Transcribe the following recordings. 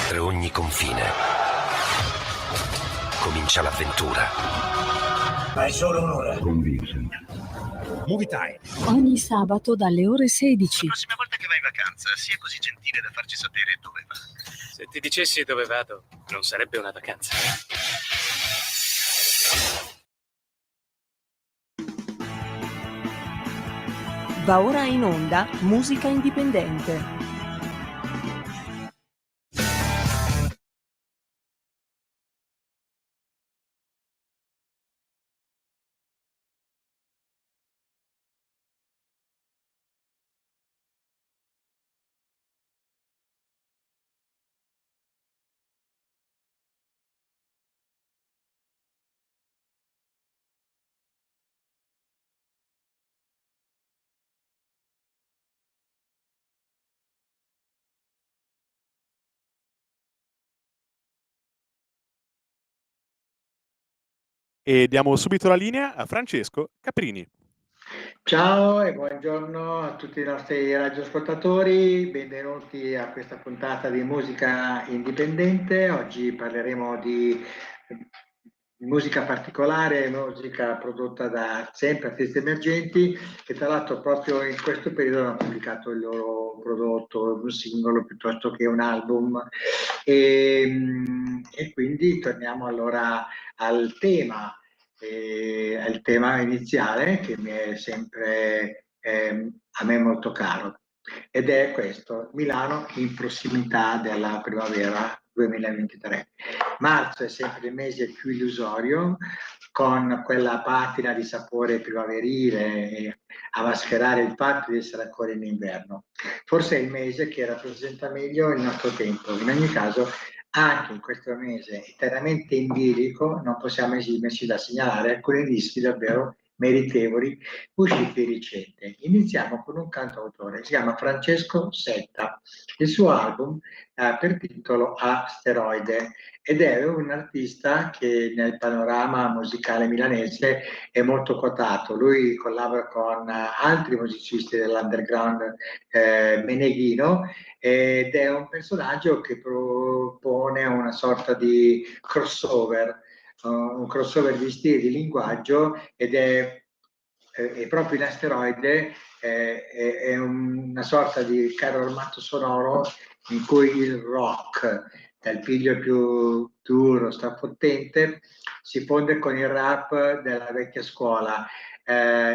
oltre ogni confine. Comincia l'avventura. Hai solo un'ora. Con Vincent. Movie Time. Ogni sabato dalle ore 16. La prossima volta che vai in vacanza, sia così gentile da farci sapere dove va. Se ti dicessi dove vado, non sarebbe una vacanza. Va ora in onda Musica Indipendente. E diamo subito la linea a Francesco Caprini. Ciao e buongiorno a tutti i nostri radioascoltatori, benvenuti a questa puntata di Musica Indipendente. Oggi parleremo di musica particolare, musica prodotta da sempre artisti emergenti che tra l'altro proprio in questo periodo hanno pubblicato il loro prodotto, un singolo piuttosto che un album. E quindi torniamo allora al tema iniziale che mi è sempre a me molto caro, ed è questo: Milano in prossimità della primavera 2023. Marzo è sempre il mese più illusorio, con quella patina di sapore primaverile a mascherare il fatto di essere ancora in inverno. Forse è il mese che rappresenta meglio il nostro tempo. In ogni caso, anche in questo mese eternamente in bilico non possiamo esimerci da segnalare alcuni dischi davvero meritevoli usciti di recente. Iniziamo con un cantautore, si chiama Francesco Setta. Il suo album per titolo Asteroide, ed è un artista che nel panorama musicale milanese è molto quotato. Lui collabora con altri musicisti dell'underground meneghino, ed è un personaggio che propone una sorta di crossover, un crossover di stili, di linguaggio, ed è proprio in Asteroide è una sorta di carro armato sonoro in cui il rock, dal piglio più duro, strafottente, si fonde con il rap della vecchia scuola.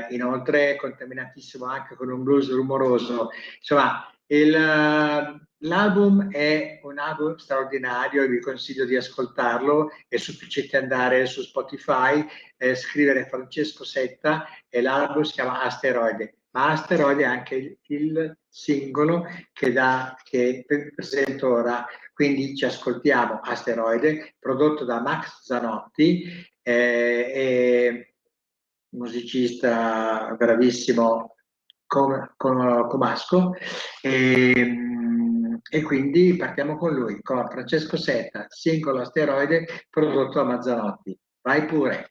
Inoltre è contaminatissimo anche con un blues rumoroso. Insomma, l'album è un album straordinario e vi consiglio di ascoltarlo. È sufficiente andare su Spotify, scrivere Francesco Setta, e l'album si chiama Asteroide. Ma Asteroide è anche il singolo che presento ora. Quindi ci ascoltiamo Asteroide, prodotto da Max Zanotti, musicista bravissimo comasco, e quindi partiamo con lui, con Francesco Setta, singolo Asteroide prodotto da Mazzanotti. Vai pure.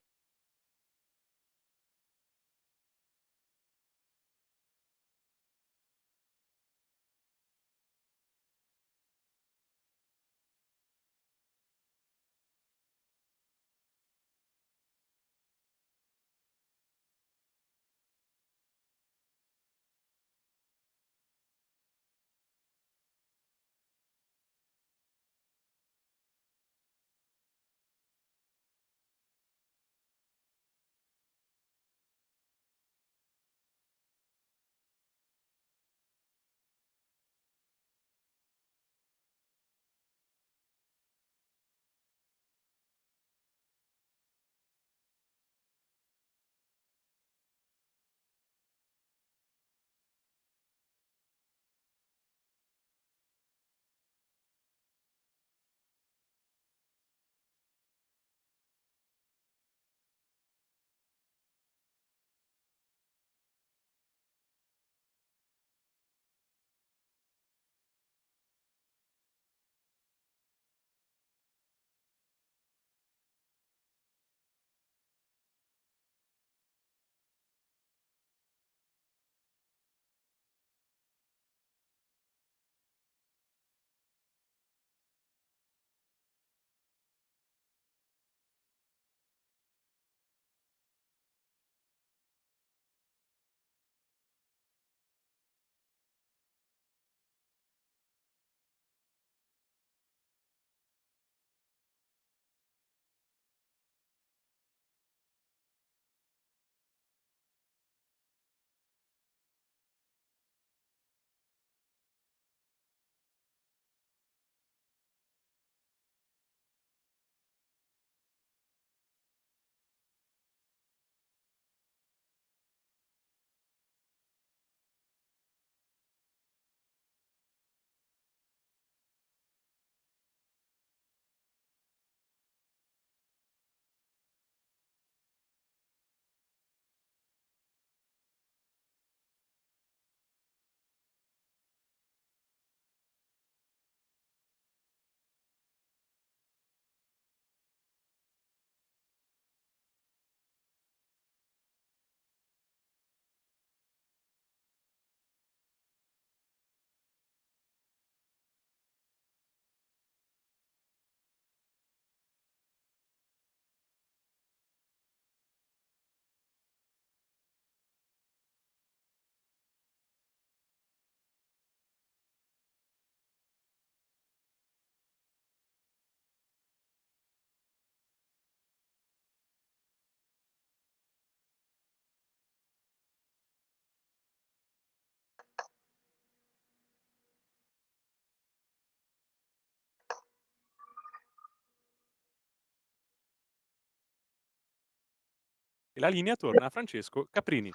la linea torna a Francesco Caprini.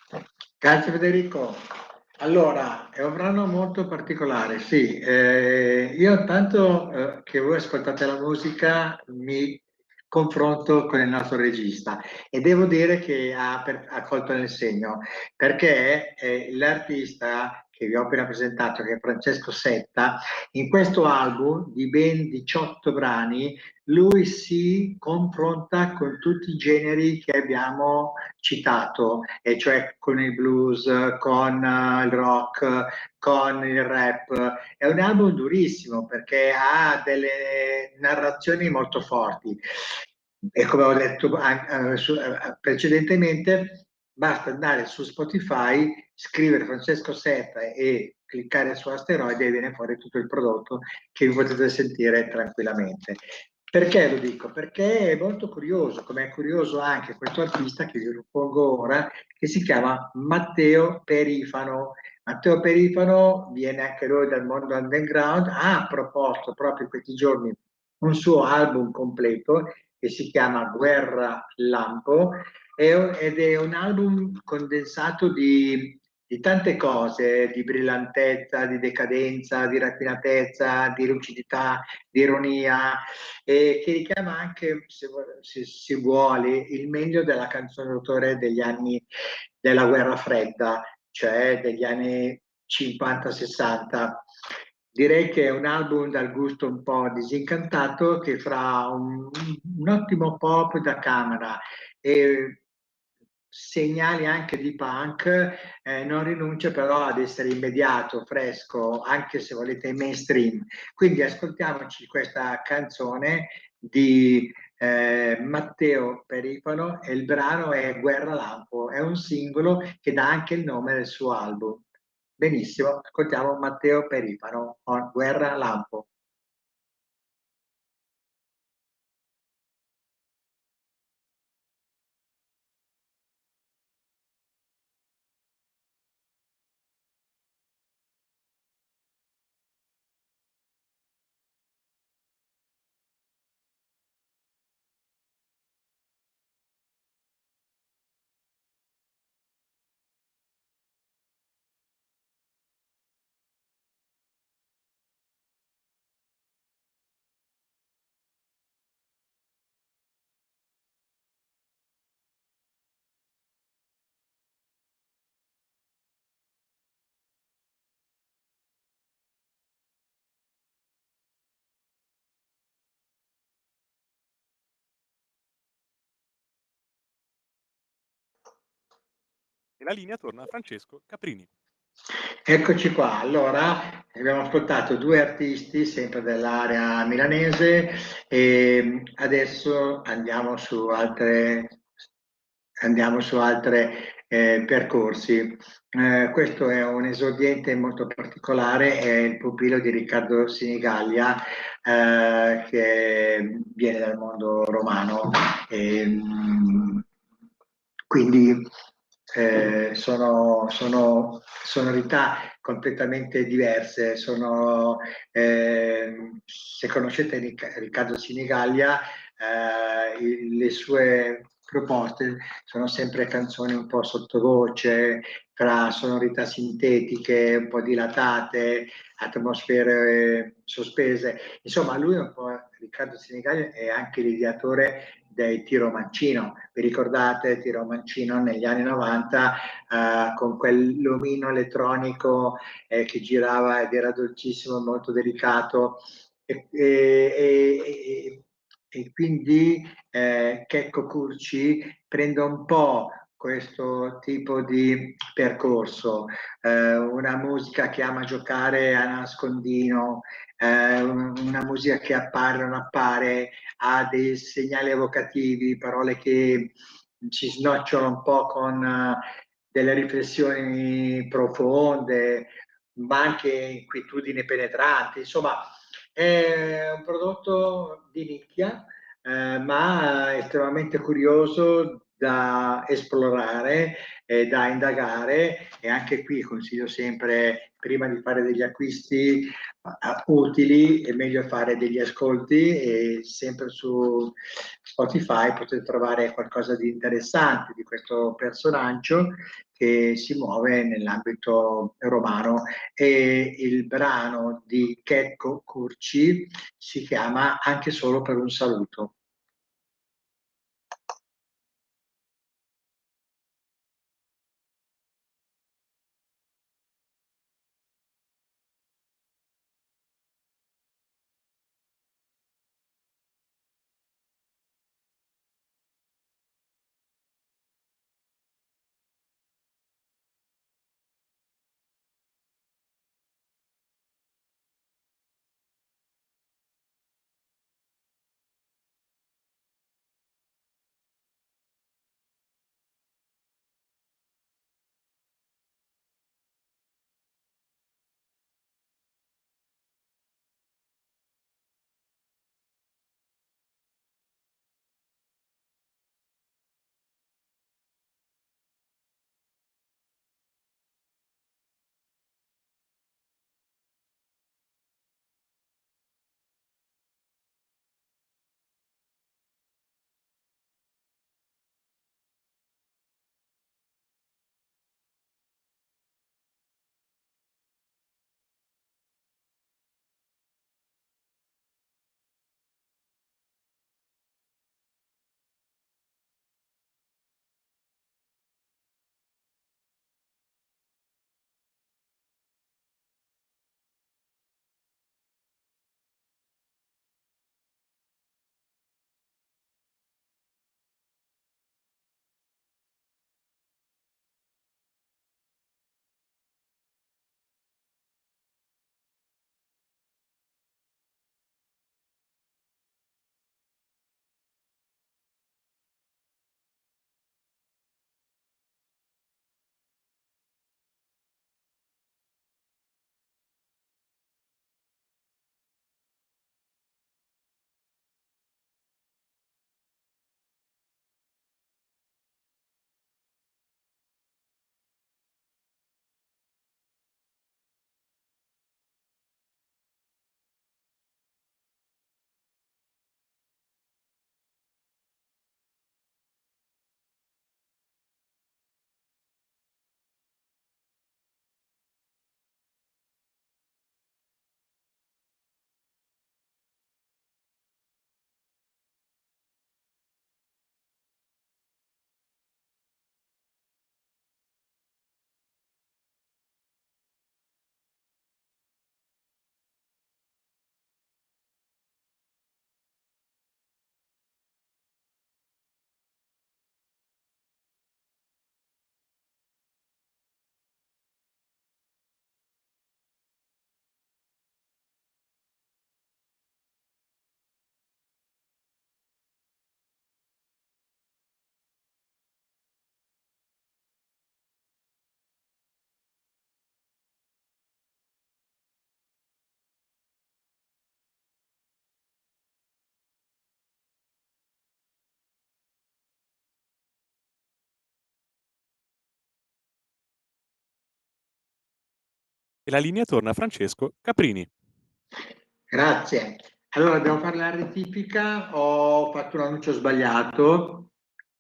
Grazie Federico. Allora, è un brano molto particolare, sì. Io intanto che voi ascoltate la musica mi confronto con il nostro regista e devo dire che ha colto nel segno, perché l'artista che vi ho appena presentato, che è Francesco Setta, in questo album di ben 18 brani lui si confronta con tutti i generi che abbiamo citato, e cioè con il blues, con il rock, con il rap. È un album durissimo perché ha delle narrazioni molto forti e come ho detto precedentemente, basta andare su Spotify, scrivere Francesco Setta e cliccare su asteroide e viene fuori tutto il prodotto che vi potete sentire tranquillamente. Perché lo dico? Perché è molto curioso, come è curioso anche questo artista che vi propongo ora, che si chiama Matteo Perifano. Matteo Perifano viene anche lui dal mondo underground, ha proposto proprio in questi giorni un suo album completo che si chiama Guerra Lampo ed è un album condensato di tante cose, di brillantezza, di decadenza, di raffinatezza, di lucidità, di ironia, e che richiama anche, se si vuole, il meglio della canzone d'autore degli anni della guerra fredda, cioè degli anni 50-60. Direi che è un album dal gusto un po' disincantato che fra un ottimo pop da camera e segnali anche di punk, non rinuncia però ad essere immediato, fresco, anche se volete mainstream. Quindi ascoltiamoci questa canzone di Matteo Perifano e il brano è Guerra Lampo, è un singolo che dà anche il nome del suo album. Benissimo, ascoltiamo Matteo Perifano con Guerra Lampo. E la linea torna a Francesco Caprini. Eccoci qua, allora abbiamo ascoltato due artisti sempre dell'area milanese e adesso andiamo su altre percorsi. Questo è un esordiente molto particolare, è il pupillo di Riccardo Sinigallia, che viene dal mondo romano. Quindi sono sonorità completamente diverse. Se conoscete Riccardo Sinigallia, le sue proposte sono sempre canzoni un po' sottovoce, tra sonorità sintetiche, un po' dilatate, atmosfere sospese. Insomma, lui è un po', Riccardo Sinigallia è anche l'ideatore dei Tiro Mancino. Vi ricordate Tiro Mancino negli anni 90 con quell'omino elettronico che girava ed era dolcissimo, molto delicato e quindi Checco Curci prende un po' questo tipo di percorso, una musica che ama giocare a nascondino, una musica che appare o non appare, ha dei segnali evocativi, parole che ci snocciolano un po' con delle riflessioni profonde, ma anche inquietudini penetranti. Insomma, è un prodotto di nicchia, ma estremamente curioso, da esplorare, da indagare, e anche qui consiglio sempre, prima di fare degli acquisti utili, è meglio fare degli ascolti, e sempre su Spotify potete trovare qualcosa di interessante di questo personaggio che si muove nell'ambito romano, e il brano di Checco Curci si chiama Anche solo per un saluto. E la linea torna a Francesco Caprini. Grazie. Allora, devo parlare di tipica, ho fatto un annuncio sbagliato.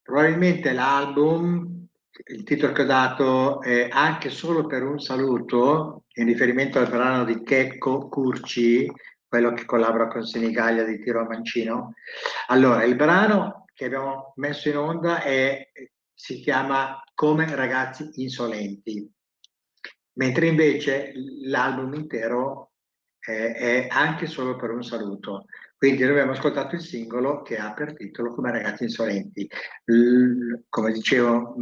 Probabilmente l'album, il titolo che ho dato è Anche solo per un saluto, in riferimento al brano di Checco Curci, quello che collabora con Senigallia di Tiro a Mancino. Allora, il brano che abbiamo messo in onda si chiama Come ragazzi insolenti, mentre invece l'album intero è Anche solo per un saluto. Quindi noi abbiamo ascoltato il singolo che ha per titolo Come ragazzi insolenti. Come dicevo,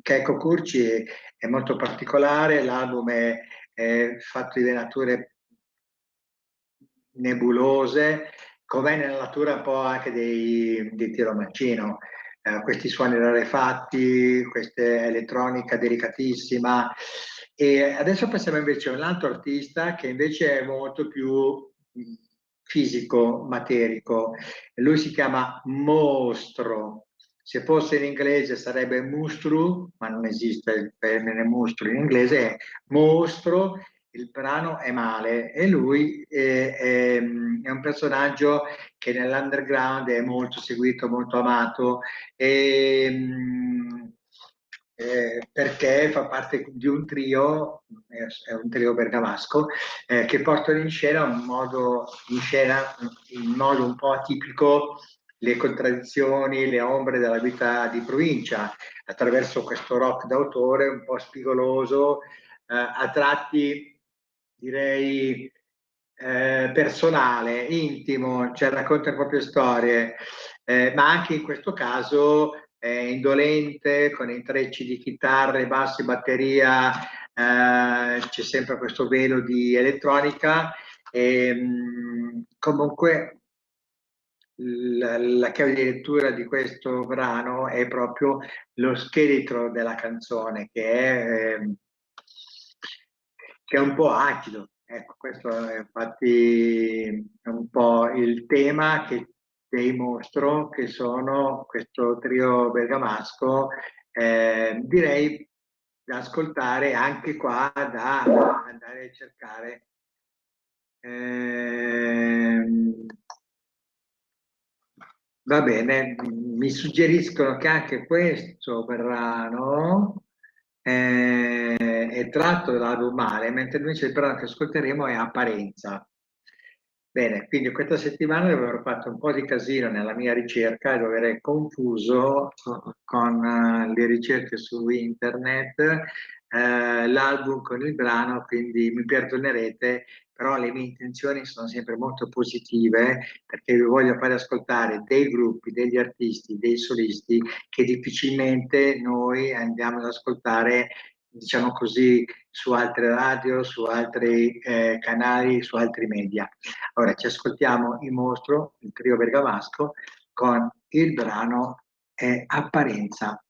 Checco Curci è molto particolare, l'album è fatto di venature nebulose, com'è nella natura un po' anche dei Tiro Mancino. Questi suoni rarefatti, questa elettronica delicatissima. E adesso passiamo invece a un altro artista che invece è molto più fisico, materico. Lui si chiama Mostro, se fosse in inglese sarebbe mustru, ma non esiste il termine mustru in inglese, è mostro. Il brano è male e lui è un personaggio che nell'underground è molto seguito, molto amato, perché fa parte di un trio, è un trio bergamasco, che portano in modo un po' atipico le contraddizioni, le ombre della vita di provincia, attraverso questo rock d'autore un po' spigoloso, a tratti direi personale, intimo, cioè racconta le proprie storie, ma anche in questo caso è indolente, con intrecci di chitarre, bassi, batteria, c'è sempre questo velo di elettronica. Comunque la chiave di lettura di questo brano è proprio lo scheletro della canzone, che è un po' acido. Ecco, questo è infatti è un po' il tema dei Mostro, che sono questo trio bergamasco, direi da ascoltare anche qua, da andare a cercare. Va bene, mi suggeriscono che anche questo brano è tratto dall'album Male, mentre invece il brano che ascolteremo è Apparenza. Bene, quindi questa settimana devo aver fatto un po' di casino nella mia ricerca e devo aver confuso con le ricerche su internet l'album con il brano, quindi mi perdonerete, però le mie intenzioni sono sempre molto positive, perché vi voglio fare ascoltare dei gruppi, degli artisti, dei solisti che difficilmente noi andiamo ad ascoltare, diciamo così, su altre radio, su altri canali, su altri media. Ora ci ascoltiamo il mostro, il trio bergamasco, con il brano Apparenza.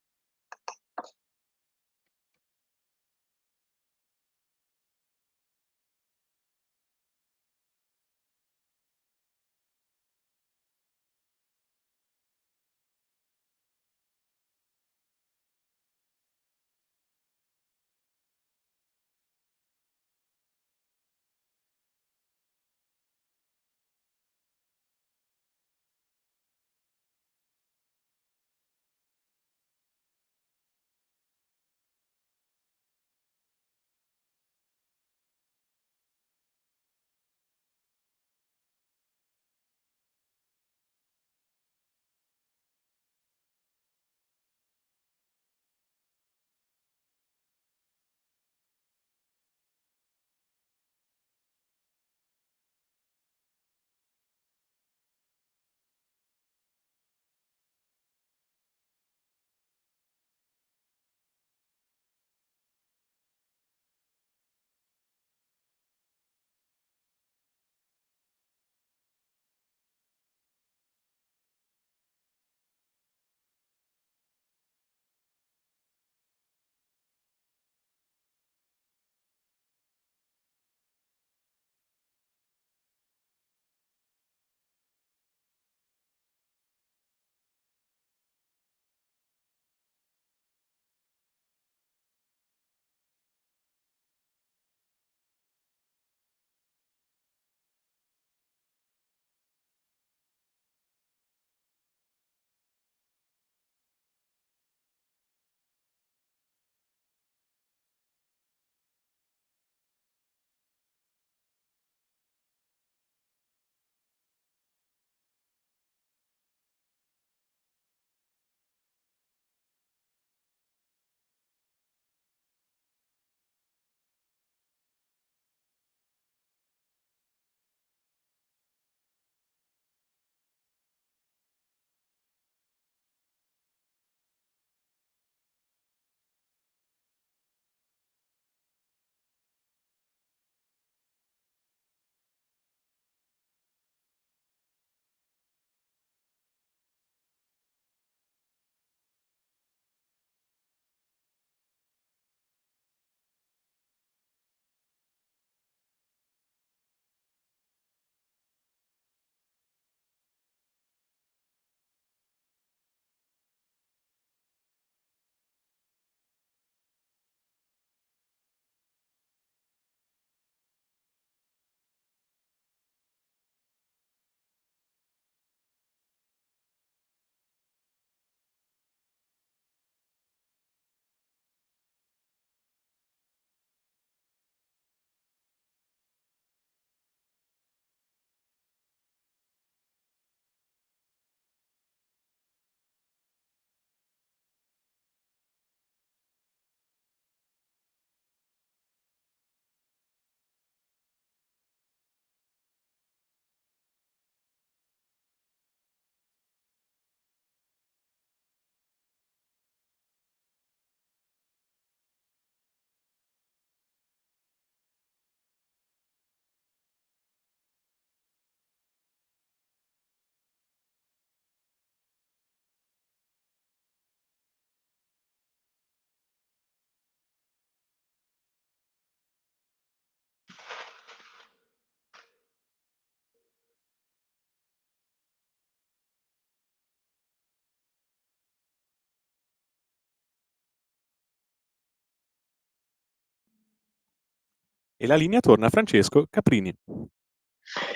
E la linea torna a Francesco Caprini.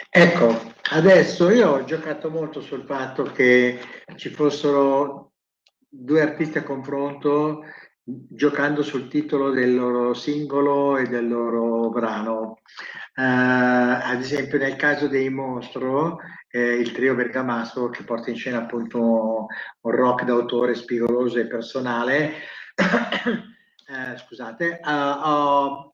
Ecco, adesso io ho giocato molto sul fatto che ci fossero due artisti a confronto giocando sul titolo del loro singolo e del loro brano. Ad esempio nel caso dei Mostro, il trio bergamasco che porta in scena appunto un rock d'autore spigoloso e personale, scusate, ho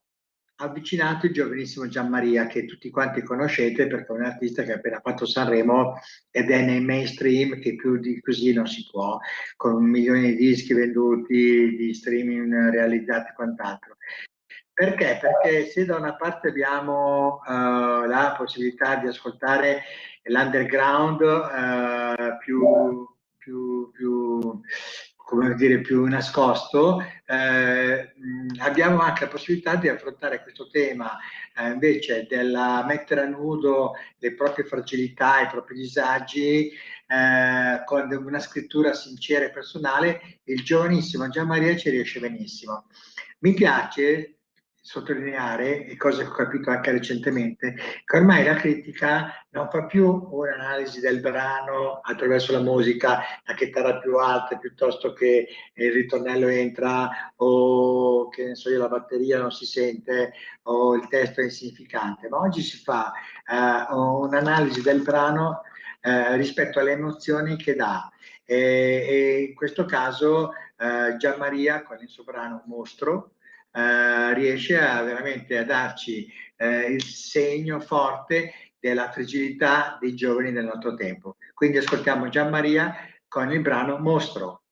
avvicinato il giovanissimo Gianmaria, che tutti quanti conoscete perché è un artista che ha appena fatto Sanremo ed è nei mainstream, che più di così non si può, con 1 milione di dischi venduti, di streaming realizzati e quant'altro. Perché? Perché se da una parte abbiamo la possibilità di ascoltare l'underground come dire, più nascosto, abbiamo anche la possibilità di affrontare questo tema invece della mettere a nudo le proprie fragilità, i propri disagi, con una scrittura sincera e personale. Il giovanissimo Gianmaria ci riesce benissimo. Mi piace sottolineare, e cosa che ho capito anche recentemente, che ormai la critica non fa più un'analisi del brano attraverso la musica, la chitarra più alta piuttosto che il ritornello entra, o che ne so io, la batteria non si sente, o il testo è insignificante, ma oggi si fa un'analisi del brano rispetto alle emozioni che dà. E in questo caso Gianmaria con il suo brano Mostro riesce veramente a darci il segno forte della fragilità dei giovani del nostro tempo. Quindi ascoltiamo Gianmaria con il brano Mostro.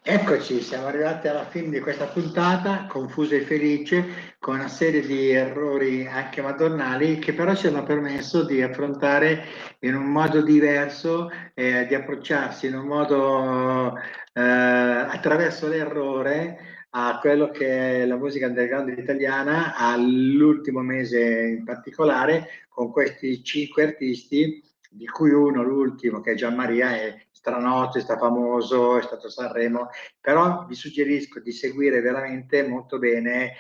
Eccoci, siamo arrivati alla fine di questa puntata, confusa e felice, con una serie di errori anche madornali che però ci hanno permesso di affrontare in un modo diverso, di approcciarsi in un modo attraverso l'errore a quello che è la musica underground italiana, all'ultimo mese in particolare, con questi 5 artisti, di cui uno, l'ultimo, che è Gianmaria, è stranoto, è famoso, è stato a Sanremo, però vi suggerisco di seguire veramente molto bene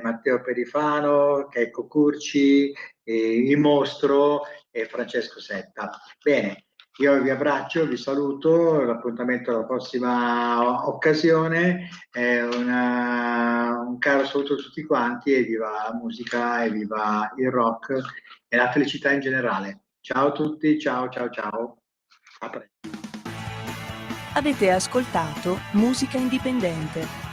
Matteo Perifano, Checco Curci, Il Mostro e Francesco Setta. Bene, io vi abbraccio, vi saluto, l'appuntamento alla prossima occasione, un caro saluto a tutti quanti e viva la musica e viva il rock e la felicità in generale. Ciao a tutti, ciao ciao ciao. A presto. Avete ascoltato Musica Indipendente.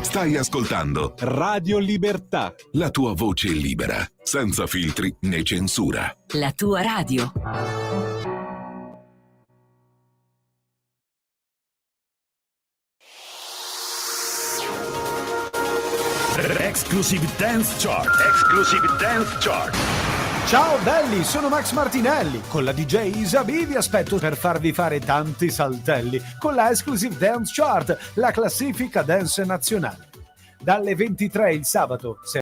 Stai ascoltando Radio Libertà. la tua voce libera, senza filtri né censura. La tua radio. Exclusive Dance Chart. Exclusive Dance Chart. Ciao belli, sono Max Martinelli. Con la DJ Isabi vi aspetto per farvi fare tanti saltelli con la Exclusive Dance Chart, la classifica dance nazionale. Dalle 23 il sabato.